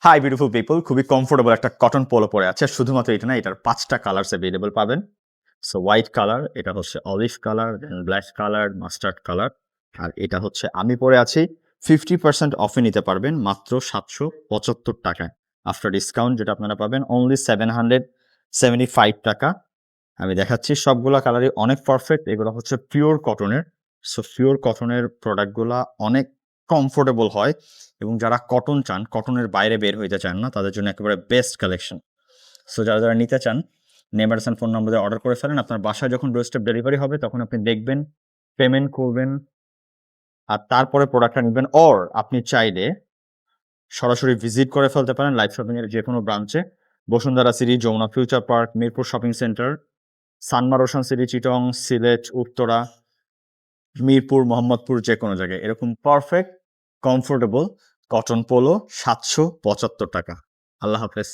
Hi beautiful people, খুবই comfortable একটা cotton polo পরে আছে। শুধুমাত্র এটা না, এটার 5টা কালার্স অ্যাভেলেবল পাবেন। সো হোয়াইট কালার, এটা হচ্ছে অলিভ কালার, দেন ব্ল্যাক কালার, মাস্টার্ড কালার, আর এটা হচ্ছে আমি পরে আছি 50% অফে নিতে পারবেন মাত্র 775 টাকায়। আফটার ডিসকাউন্ট যেটা আপনারা পাবেন অনলি 775 টাকা। আমি দেখাচ্ছি সবগুলা কালারই অনেক পারফেক্ট। এগুলো হচ্ছে পিওর কটনের। সো পিওর কটনের প্রোডাক্টগুলা অনেক কমফোর্টেবল হয় এবং যারা কটন চান, কটনের বাইরে বের হইতে চান না, তাদের জন্য একেবারে বেস্ট কালেকশন। সো যারা নিতে চান, নেমারসান ফোন নম্বরে অর্ডার করে ফেলেন। আপনার বাসায় যখন ডোরস্টেপ ডেলিভারি হবে তখন আপনি দেখবেন, পেমেন্ট করবেন, আর তারপরে প্রোডাক্টটা নিবেন। অর আপনি চাইলে সরাসরি ভিজিট করে ফেলতে পারেন লাইভ শপিং এর যেকোনো ব্রাঞ্চে। Bashundhara city, Jamuna future park, Mirpur shopping centre, Sanmar ocean city, Chittagong, Sylhet, Uttara, Mirpur, Mohammadpur, যেকোনো জায়গায় এরকম পারফেক্ট কমফোর্টেবল কটন পোলো 775 টাকা। আল্লাহ হাফেজ।